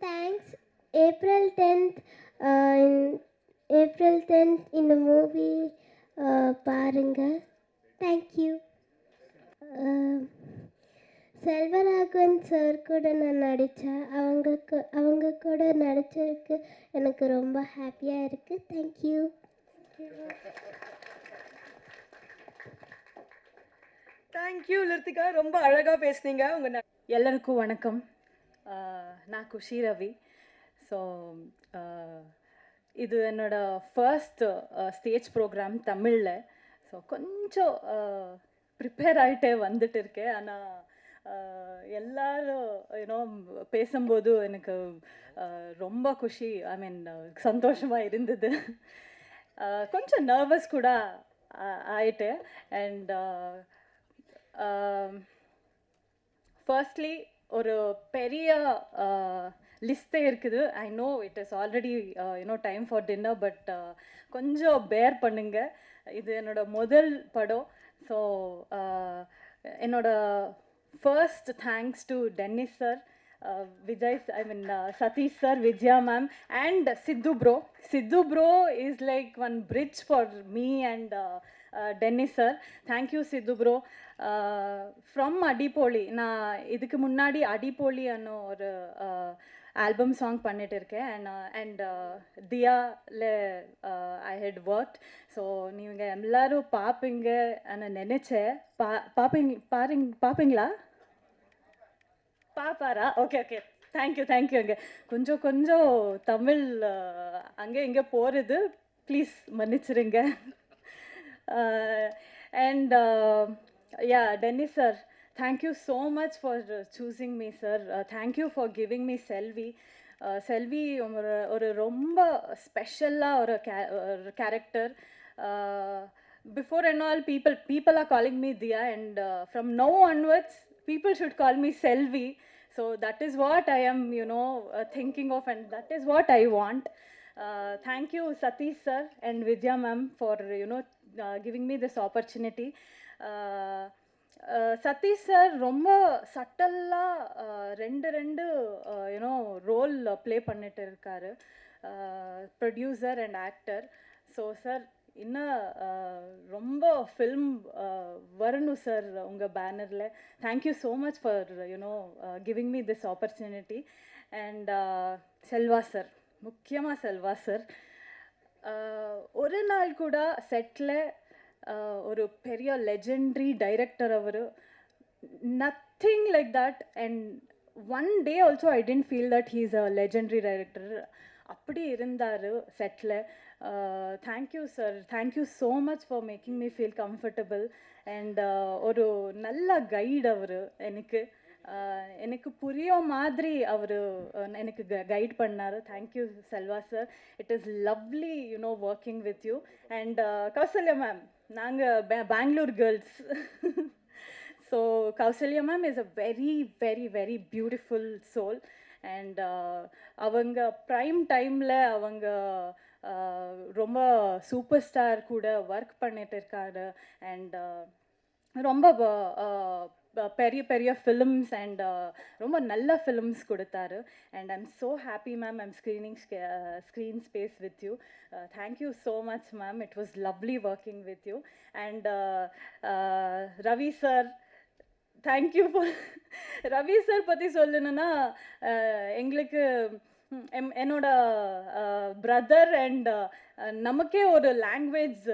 Thanks. April 10th, April 10th in the movie பாருங்க. Thank you. Selvaraghavan sir கூட நான் நடித்தேன். அவங்க கூட நடித்ததுக்கு எனக்கு ரொம்ப ஹாப்பியாக இருக்குது. தேங்க்யூ. தேங்க்யூ லிர்த்திகா, ரொம்ப அழகாக பேசுனீங்க. எல்லாருக்கும் வணக்கம். நான் குஷி ரவி. ஸோ இது என்னோட ஃபர்ஸ்ட் ஸ்டேஜ் ப்ரோக்ராம் தமிழில். ஸோ கொஞ்சம் ப்ரிப்பேர் ஆகிட்டே வந்துட்டு இருக்கேன். ஆனால் எல்லாரும் யூனோ பேசும்போது எனக்கு ரொம்ப குஷி, ஐ மீன் சந்தோஷமாக இருந்தது. கொஞ்சம் நர்வஸ் கூட ஆயிட்டு. அண்ட் ஃபர்ஸ்ட்லி ஒரு பெரிய லிஸ்ட்டே இருக்குது. I know it is already you know time for dinner, but கொஞ்சம் பேர் பண்ணுங்க. இது என்னோட முதல் படம். ஸோ என்னோட first thanks to tennis sir, Vijay, I mean Satish sir, Vijaya ma'am, and Sidhu bro. Sidhu bro is like one bridge for me and Dennis sir. Thank you Sidhu bro. From Adipoli, நான் இதுக்கு முன்னாடி அடிப்போலி அன்னு ஒரு album song பண்ணிட்டு இருக்கேன். And தியாவில் I had work. So நீங்கள் எல்லாரும் பார்ப்பீங்க நினச்சேன். பார்ப்பீங்களா? பாப்பாரா? Okay okay, thank you. அங்கே கொஞ்சம் தமிழ் அங்கே இங்கே போகிறது, ப்ளீஸ் மன்னிச்சிருங்க. And yeah Dennis sir, thank you so much for choosing me sir. Thank you for giving me Selvi. Selvi ஒரு ரொம்ப ஸ்பெஷலாக ஒரு character. Before and all, people are calling me Diya, and from now onwards people should call me Selvi. So that is what I am thinking of, and that is what I want. Thank you Satish sir and Vijaya ma'am for giving me this opportunity. Satish sir ரொம்ப சட்டலாக ரெண்டு role play பண்ணிட்டு இருக்காரு, producer and actor. So sir இன்னும் ரொம்ப film வரணும் sir உங்கள் பேனரில். Thank you so much for giving me this opportunity. And Selva sir, முக்கியமாக செல்வா சார், ஒரு நாள் கூட செட்டில் ஒரு பெரிய லெஜெண்ட்ரி டைரக்டர் அவர், nothing like that. And one day also I tend feel that he is a legendary director. அப்படி இருந்தார் செட்டில். Thank you sir, thank you so much for making me feel comfortable. And ஒரு நல்ல கைடு அவர். எனக்கு புரிய மாதிரி அவர் எனக்கு கைட் பண்ணார். Thank you Selva sir. It is lovely working with you. And Kausalya ma'am, நாங்கள் Bangalore girls. So Kausalya ma'am is a very very very beautiful soul. And அவங்க prime டைமில் அவங்க ரொம்ப சூப்பர் ஸ்டார் கூட ஒர்க் பண்ணிட்டு இருக்காரு. அண்ட் ரொம்ப பெரிய ஃபிலிம்ஸ் அண்ட் ரொம்ப நல்ல ஃபிலிம்ஸ் கொடுத்தாரு. And I'm so happy ma'am, I'm screen space with you. Thank you so much ma'am, it was lovely working with you. And Ravi sir, thank you for. Ravi sir பற்றி சொல்லணுன்னா, எங்களுக்கு என்னோட பிரதர் அண்ட் நமக்கே ஒரு லாங்குவேஜ்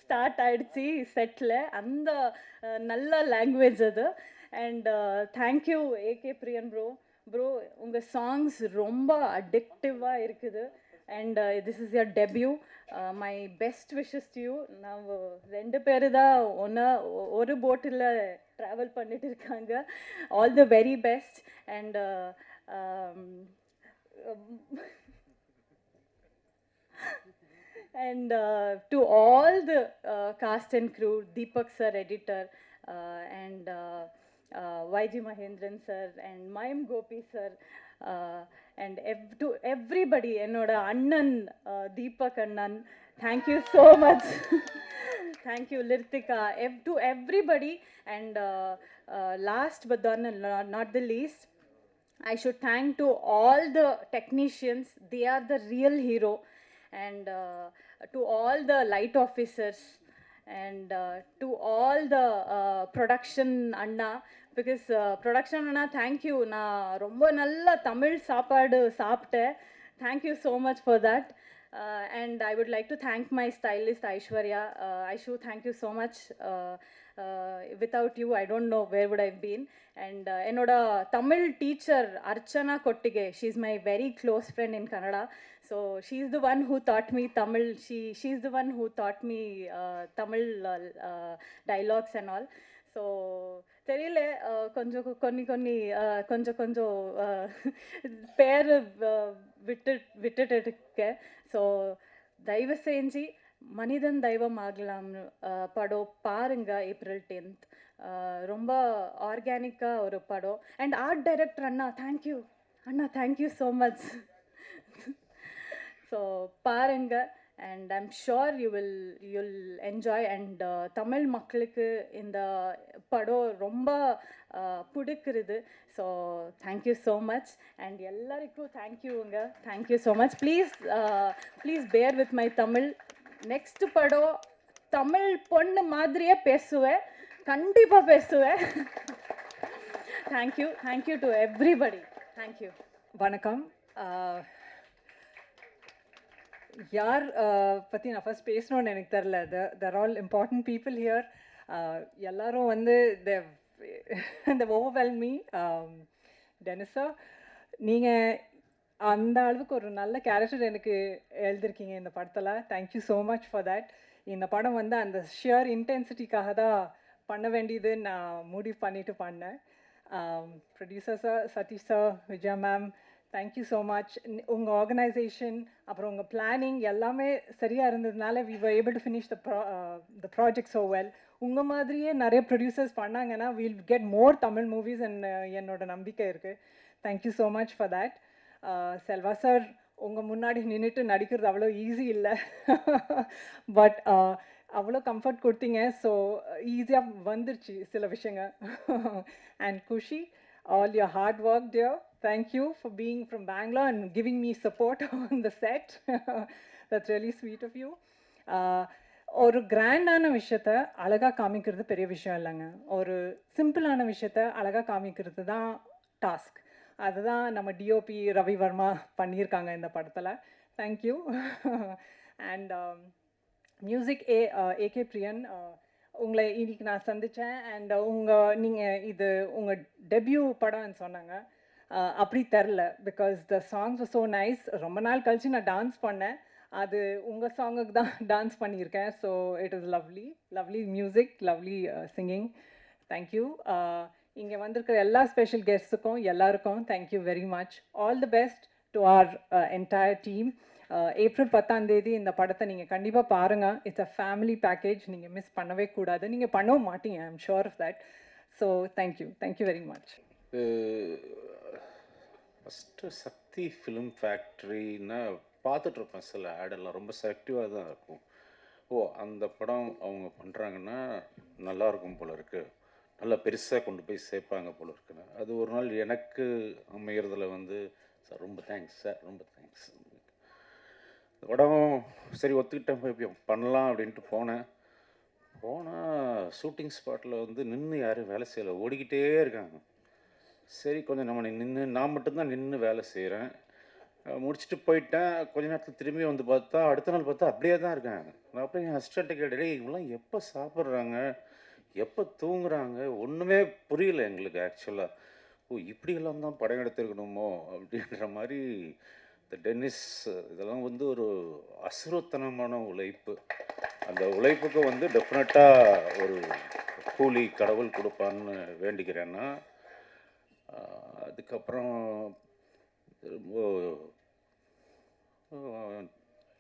ஸ்டார்ட் ஆகிடுச்சி செட்டில், அந்த நல்ல லாங்குவேஜ் அது. And thank you AK Priyan bro, உங்கள் சாங்ஸ் ரொம்ப அடிக்டிவாக இருக்குது. And this is your debut. My best wishes to you. நான் ரெண்டு பேர் தான் ஒரு போட்டில் ட்ராவல் பண்ணிட்டு இருக்காங்க. All the very best. And and to all the cast and crew, Deepak sir, editor, and YG Mahendran sir, and Mayam Gopi sir, and to everybody, enoda annan Deepak annan, thank you so much. Thank you Lirtika, to everybody. And last but not the least, I should thank to all the technicians. They are the real hero. And to all the light officers, and to all the production anna, because production anna, thank you. Na romba nalla Tamil saapadu saapten. Thank you so much for that. And I would like to thank my stylist Aishwarya. Aishu, thank you so much. Without you, I don't know where would I've been. And என்னோட Tamil teacher Archana Kottige, she's my very close friend in Kannada. So she's the one who taught me Tamil. She's the one who taught me Tamil dialogues and all. So தெரியல, கொஞ்சம் కొన్ని కొన్ని கொஞ்சம் கொஞ்சம் பேர் விட்டுட்டு இருக்கேன். ஸோ தயவு செஞ்சு மனிதன் தெய்வம் ஆகலாம்னு படம் பாருங்க, ஏப்ரல் 10th. ரொம்ப ஆர்கானிக்காக ஒரு படம். And art director Anna, thank you Anna, thank you so much. So பாருங்க, and I'm sure you'll enjoy. And Tamil மக்களுக்கு இந்த படம் ரொம்ப பிடிக்கிறது. So thank you so much. And எல்லாருக்கும் தேங்க்யூங்க, thank you so much. Please bear with my Tamil. Next படம் தமிழ் பொண்ணு மாதிரியே பேசுவேன், கண்டிப்பாக பேசுவேன். Thank you to everybody. தேங்க்யூ. வணக்கம். யார் பற்றி நான் ஃபஸ்ட் பேசணும்னு எனக்கு தெரில. தேர் ஆல் இம்பார்ட்டன்ட் பீப்புள் ஹியர். எல்லாரும் வந்து இந்த ஓவர்வெல்மி. டெனிஸா, நீங்கள் அந்த அளவுக்கு ஒரு நல்ல கேரக்டர் எனக்கு எழுதிருக்கீங்க இந்த படத்தில். Thank you so much for that. இந்த படம் வந்து அந்த ஷியர் இன்டென்சிட்டிக்காக தான் பண்ண வேண்டியது நான் முடிவு பண்ணிட்டு பண்ணேன். Producer sir, Satish sir, Vijaya ma'am, thank you so much. உங்கள் ஆர்கனைசேஷன் அப்புறம் உங்கள் பிளானிங் எல்லாமே சரியாக இருந்ததுனால we were able to finish the project so well. உங்கள் மாதிரியே நிறைய ப்ரொடியூசர்ஸ் பண்ணாங்கன்னா we'll get more Tamil movies and என்னோட நம்பிக்கை இருக்குது. Thank you so much for that. Selva sir, உங்கள் முன்னாடி நின்றுட்டு நடிக்கிறது அவ்வளோ ஈஸி இல்லை. பட் அவ்வளோ கம்ஃபர்ட் கொடுத்தீங்க. ஸோ ஈஸியாக வந்துருச்சு சில விஷயங்கள். And Kushi, all your hard work dear. Thank you for being from Bangalore and giving me support on the set. That's really sweet of you. ஒரு கிராண்டான விஷயத்தை அழகாக காமிக்கிறது பெரிய விஷயம் இல்லைங்க. ஒரு சிம்பிளான விஷயத்தை அழகாக காமிக்கிறது தான் டாஸ்க். அதுதான் நம்ம டிஓபி ரவி வர்மா பண்ணியிருக்காங்க இந்த படத்தில். தேங்க்யூ. அண்ட் மியூசிக் ஏகே பிரியன், உங்களை இன்னைக்கு நான் சந்தித்தேன். அண்ட் நீங்கள் இது உங்கள் டெபியூ படம்னு சொன்னாங்க. அப்படி தெரில, because the songs so nice. ரொம்ப நாள் கழித்து நான் டான்ஸ் பண்ணேன். அது உங்கள் சாங்குக்கு தான் டான்ஸ் பண்ணியிருக்கேன். So it is lovely music, lovely singing. Thank you. இங்கே வந்திருக்கிற எல்லா ஸ்பெஷல் கெஸ்ட்டுக்கும் எல்லாருக்கும் thank you very much. All the best to our entire team. April 10 இந்த படத்தை நீங்கள் கண்டிப்பாக பாருங்கள். It's a family package. நீங்கள் மிஸ் பண்ணவே கூடாது. நீங்கள் பண்ணவும் மாட்டீங்க, I am sure of that. So thank you very much. First Sakthi film ஃபேக்ட்ரின்னா பார்த்துட்ருப்பேன். சில ஆடெல்லாம் ரொம்ப செலக்டிவாக தான் இருக்கும். அந்த படம் அவங்க பண்ணுறாங்கன்னா நல்லாயிருக்கும் போல இருக்குது, நல்லா பெருசாக கொண்டு போய் சேர்ப்பாங்க போல இருக்குன்னு. அது ஒரு நாள் எனக்கு அமைகிறதுல வந்து சார் ரொம்ப தேங்க்ஸ் சார், ரொம்ப தேங்க்ஸ். படம் சரி ஒத்துக்கிட்டேன், போய் பண்ணலாம் அப்படின்ட்டு போனேன். போனால் ஷூட்டிங் ஸ்பாட்டில் வந்து நின்று யாரும் வேலை செய்யலை, ஓடிக்கிட்டே இருக்காங்க. சரி கொஞ்சம் நம்ம நான் மட்டும்தான் நின்று வேலை செய்கிறேன். முடிச்சுட்டு போயிட்டேன். கொஞ்ச நேரத்தில் திரும்பி வந்து பார்த்தா அடுத்த நாள் பார்த்தா அப்படியே தான் இருக்காங்க. நான் அப்படியே என் அசிஸ்டண்ட்டை கேட்டேன், இவங்களாம் எப்போ சாப்பிட்றாங்க, எப்போ தூங்குறாங்க, ஒன்றுமே புரியல எங்களுக்கு ஆக்சுவலாக. இப்படியெல்லாம் தான் படம் எடுத்துருக்கணுமோ அப்படின்ற மாதிரி. இந்த டென்னிஸ் இதெல்லாம் வந்து ஒரு அசுரத்தனமான உழைப்பு. அந்த உழைப்புக்கு வந்து டெஃபினட்டாக ஒரு கூலி கடவுள் கொடுப்பான்னு வேண்டிக்கிறேன்னா. அதுக்கப்புறம் ரொம்ப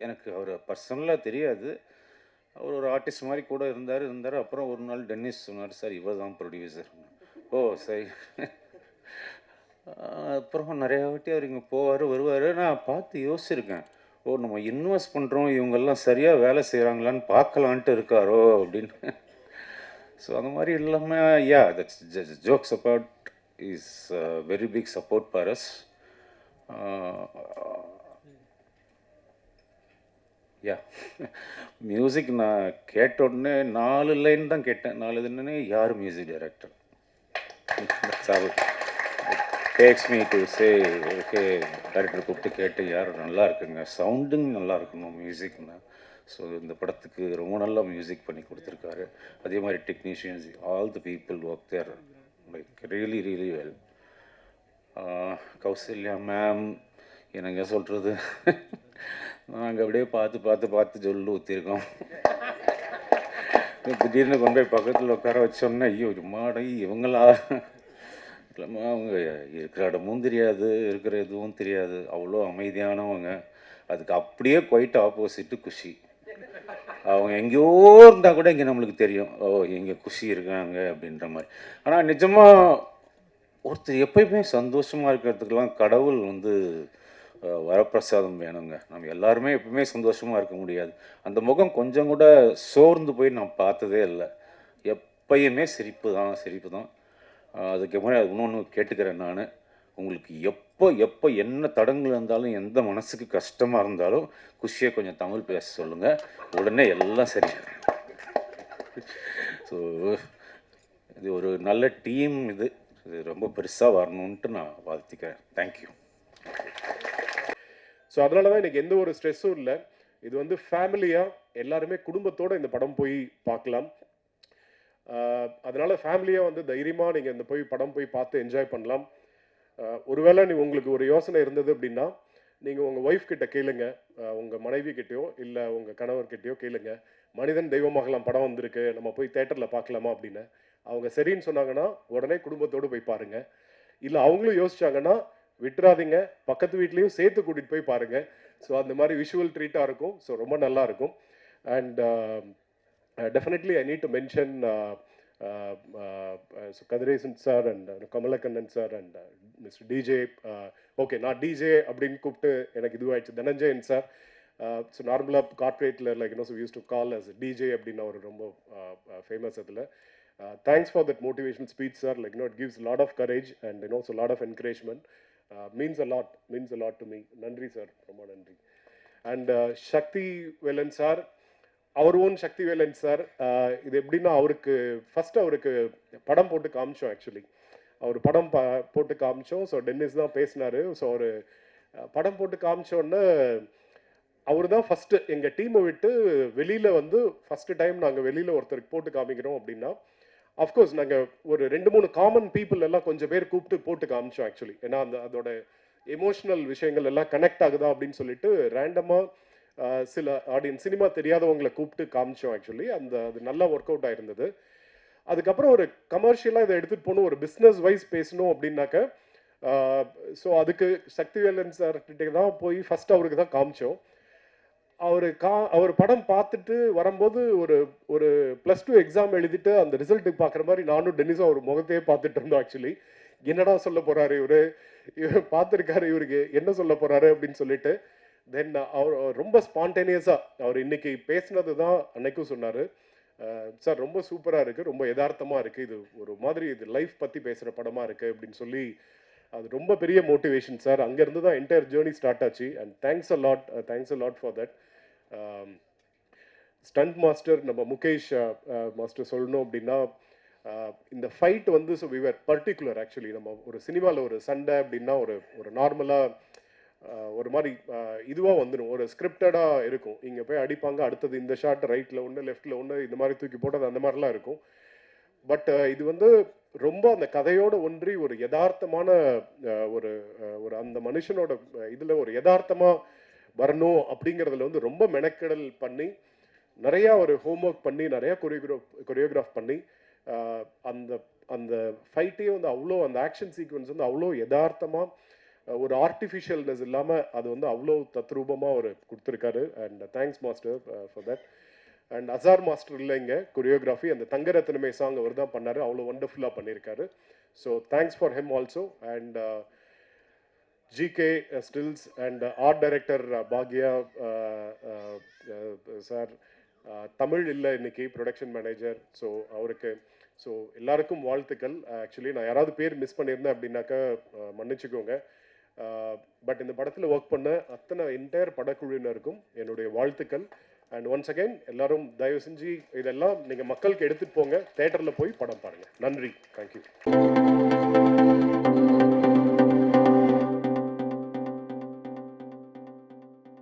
எனக்கு அவர் பர்சனலாக தெரியாது. அவர் ஒரு ஆர்டிஸ்ட் மாதிரி கூட இருந்தார். அப்புறம் ஒரு நாள் டென்னிஸ் சொன்னார், சார் இவர் தான் ப்ரொடியூசர். சரி. அப்புறம் நிறையா வாட்டி அவர் இங்கே வருவார். நான் பார்த்து யோசிச்சிருக்கேன், நம்ம இன்வெஸ்ட் பண்ணுறோம், இவங்கெல்லாம் சரியாக வேலை செய்கிறாங்களான்னு பார்க்கலான்ட்டு இருக்காரோ அப்படின்னு. ஸோ அந்த மாதிரி இல்லாமல் that's jokes about is very big support for us. Yeah music நான் கேட்ட உடனே 4 லைன் தான் கேட்டேன். 4 இதுன்னு யார் music director tax me to say okay. Director கூப்பிட்டு கேட்டு யார் நல்லா இருக்குங்க, சவுண்டிங் நல்லா இருக்கணும் மியூசிக்னா. ஸோ இந்த படத்துக்கு ரொம்ப நல்லா மியூசிக் பண்ணி கொடுத்துருக்காரு. அதே மாதிரி technicians all the people work there like really really well. Kausalya ma'am என்னங்க சொல்கிறது, நாங்கள் அப்படியே பார்த்து சொல்லு ஊற்றிருக்கோம். திடீர்னு கொண்டு போய் பக்கத்தில் உட்கார வச்சோன்னே ஐயோ மாடை இவங்களா இல்லைம்மா, அவங்க இருக்கிற இடமும் தெரியாது, இருக்கிற எதுவும் தெரியாது, அவ்வளோ அமைதியானவங்க. அதுக்கு அப்படியே குவைட் ஆப்போசிட்டு குஷி. அவங்க எங்கேயோ இருந்தால் கூட இங்கே நம்மளுக்கு தெரியும், ஓ இங்கே குஷி இருக்காங்க அப்படின்ற மாதிரி. ஆனால் நிஜமாக ஒருத்தர் எப்பயுமே சந்தோஷமாக இருக்கிறதுக்கெல்லாம் கடவுள் வந்து வரப்பிரசாதம் வேணுங்க. நம்ம எல்லாருமே எப்பவுமே சந்தோஷமாக இருக்க முடியாது. அந்த முகம் கொஞ்சம் கூட சோர்ந்து போய் நான் பார்த்ததே இல்லை. எப்பயுமே சிரிப்பு தான். அதுக்கு மாதிரி இன்னொன்று கேட்டுக்கிறேன் நான், உங்களுக்கு எப்போ என்ன தடங்கள் இருந்தாலும், எந்த மனசுக்கு கஷ்டமாக இருந்தாலும் குஷியை கொஞ்சம் தமிழ் பேச சொல்லுங்கள், உடனே எல்லாம் சரியாகும். ஸோ இது ஒரு நல்ல டீம், இது ரொம்ப பெருசாக வரணுன்ட்டு நான் வாழ்த்திக்கிறேன். தேங்க்யூ. ஸோ அதனால தான் எனக்கு எந்த ஒரு ஸ்ட்ரெஸ்ஸும் இல்லை. இது வந்து ஃபேமிலியாக எல்லாருமே குடும்பத்தோடு இந்த படம் போய் பார்க்கலாம். அதனால் ஃபேமிலியாக வந்து தைரியமாக நீங்கள் இந்த படம் போய் பார்த்து என்ஜாய் பண்ணலாம். ஒருவேளை உங்களுக்கு ஒரு யோசனை இருந்தது அப்படின்னா, நீங்கள் உங்கள் ஒய்ஃப் கிட்ட கேளுங்க, உங்கள் மனைவி கிட்டேயோ இல்லை உங்கள் கணவர்கிட்டயோ கேளுங்க, மனிதன் தெய்வமாகலாம் படம் வந்திருக்கு, நம்ம போய் தேட்டரில் பார்க்கலாமா அப்படின்னு. அவங்க சரின்னு சொன்னாங்கன்னா உடனே குடும்பத்தோடு போய் பாருங்கள். இல்லை அவங்களும் யோசிச்சாங்கன்னா விட்டுறாதீங்க, பக்கத்து வீட்லேயும் சேர்த்து கூட்டிகிட்டு போய் பாருங்கள். ஸோ அந்த மாதிரி விஷுவல் ட்ரீட்டாக இருக்கும். ஸோ ரொம்ப நல்லா இருக்கும். And definitely I need to mention Kathiresan sir and Kamalakannan sir and mister DJ. Okay, நான் டிஜே அப்படின்னு கூப்பிட்டு எனக்கு இதுவாகிடுச்சு. தனஞ்சயன் சார். ஸோ நார்மலாக கார்பரேட்டில் like so use to call us DJ அப்படின்னு அவர் ரொம்ப ஃபேமஸ். அதில் thanks for that motivational speech sir. Like it gives lot of courage and so lot of encouragement. means a lot to me. நன்றி sir, ரொம்ப நன்றி. And Sakthi Velan sir, அவர் own Sakthi Velan sir. இது எப்படின்னா, அவருக்கு படம் போட்டு காமிச்சோம். ஆக்சுவலி அவர் படம் போட்டு காமிச்சோம். ஸோ டென்னிஸ் தான் பேசினார். ஸோ அவர் படம் போட்டு காமிச்சோன்னே அவர் தான் ஃபஸ்ட்டு எங்கள் டீமை விட்டு வெளியில் வந்து ஃபஸ்ட்டு டைம் நாங்கள் வெளியில் ஒருத்தருக்கு போட்டு காமிக்கிறோம் அப்படின்னா, அஃப்கோர்ஸ் நாங்கள் ஒரு 2-3 காமன் பீப்புள் எல்லாம் கொஞ்சம் பேர் கூப்பிட்டு போட்டு காமிச்சோம் ஆக்சுவலி. ஏன்னா அதோட எமோஷ்னல் விஷயங்கள் எல்லாம் கனெக்ட் ஆகுதா அப்படின்னு சொல்லிட்டு ரேண்டமாக சில ஆடியன்ஸ் சினிமா தெரியாதவங்களை கூப்பிட்டு காமிச்சோம் ஆக்சுவலி. அது நல்லா ஒர்க் அவுட் ஆயிருந்தது. அதுக்கப்புறம் ஒரு கமர்ஷியலாக இதை எடுத்துகிட்டு போகணும், ஒரு பிஸ்னஸ் வைஸ் பேசணும் அப்படின்னாக்க, ஸோ அதுக்கு சக்திவேலன் சார்கிட்ட தான் போய் ஃபஸ்ட் அவருக்கு தான் காமிச்சோம். அவர் படம் பார்த்துட்டு வரும்போது ஒரு +2 எக்ஸாம் எழுதிட்டு அந்த ரிசல்ட்டுக்கு பார்க்குற மாதிரி நானும் டென்னிஸும் அவர் முகத்தையே பார்த்துட்டு இருந்தோம் ஆக்சுவலி. என்னடா சொல்ல போகிறாரு இவர் பார்த்துருக்காரு, இவருக்கு என்ன சொல்ல போகிறாரு அப்படின்னு சொல்லிட்டு. தென் அவர் ரொம்ப ஸ்பான்டேனியஸாக அவர் இன்னைக்கு பேசினது தான் அன்னைக்கும் சொன்னார். சார் ரொம்ப சூப்பராக இருக்குது, ரொம்ப யதார்த்தமாக இருக்குது, இது ஒரு மாதிரி இது லைஃப் பற்றி பேசுகிற படமாக இருக்குது அப்படின்னு சொல்லி. அது ரொம்ப பெரிய மோட்டிவேஷன் சார். அங்கேருந்து தான் என்டையர் ஜேர்னி ஸ்டார்ட் ஆச்சு. And thanks a lot for that. Stunt master நம்ம முகேஷ் மாஸ்டர் சொல்லணும் அப்படின்னா, இந்த ஃபைட் வந்து ஸோ விவர் பர்டிகுலர். ஆக்சுவலி நம்ம ஒரு சினிமாவில் ஒரு சண்டை அப்படின்னா ஒரு நார்மலாக ஒரு மாதிரி இதுவாக வந்துடும், ஒரு ஸ்கிரிப்டடாக இருக்கும். இங்கே போய் அடிப்பாங்க, அடுத்தது இந்த ஷாட் ரைட்டில் ஒன்று லெஃப்டில் ஒன்று இந்த மாதிரி தூக்கி போட்டது அந்த மாதிரிலாம் இருக்கும். பட் இது வந்து ரொம்ப அந்த கதையோடு ஒன்றி ஒரு யதார்த்தமான ஒரு அந்த மனுஷனோட இதில் ஒரு யதார்த்தமாக வரணும் அப்படிங்கிறதுல வந்து ரொம்ப மெனக்கெடல் பண்ணி, நிறையா ஒரு ஹோம்ஒர்க் பண்ணி, நிறையா கொரியோகிராஃப் பண்ணி அந்த அந்த ஃபைட்டையும் வந்து அவ்வளோ, அந்த ஆக்ஷன் சீக்வன்ஸ் வந்து அவ்வளோ யதார்த்தமாக, ஒரு ஆர்டிஃபிஷியல்னஸ் இல்லாமல் அது வந்து அவ்வளோ தத்ரூபமாக அவர் கொடுத்துருக்காரு. And thanks master for that. And Azhar master இல்லை இங்கே கொரியோகிராஃபி, அந்த தங்கரத்னமே சாங் அவர் தான் பண்ணார், அவ்வளோ ஒண்டர்ஃபுல்லாக பண்ணியிருக்காரு. So thanks for him also. And GK stills and art director Bhagya sir. Tamil இல்லை இன்னைக்கு ப்ரொடக்ஷன் மேனேஜர். ஸோ அவருக்கு ஸோ எல்லாருக்கும் வாழ்த்துக்கள். ஆக்சுவலி நான் யாராவது பேர் மிஸ் பண்ணியிருந்தேன் அப்படின்னாக்கா மன்னிச்சுக்கோங்க. பட் இந்த படத்தில் ஒர்க் பண்ண அத்தனை என்டையர் படக்குழுவினருக்கும் என்னுடைய வாழ்த்துக்கள். அண்ட் ஒன்ஸ் அகைன் எல்லாரும் தயவு செஞ்சு இதெல்லாம் நீங்கள் மக்களுக்கு எடுத்துகிட்டு போங்க, தேட்டரில் போய் படம் பாருங்கள். நன்றி, தேங்க்யூ.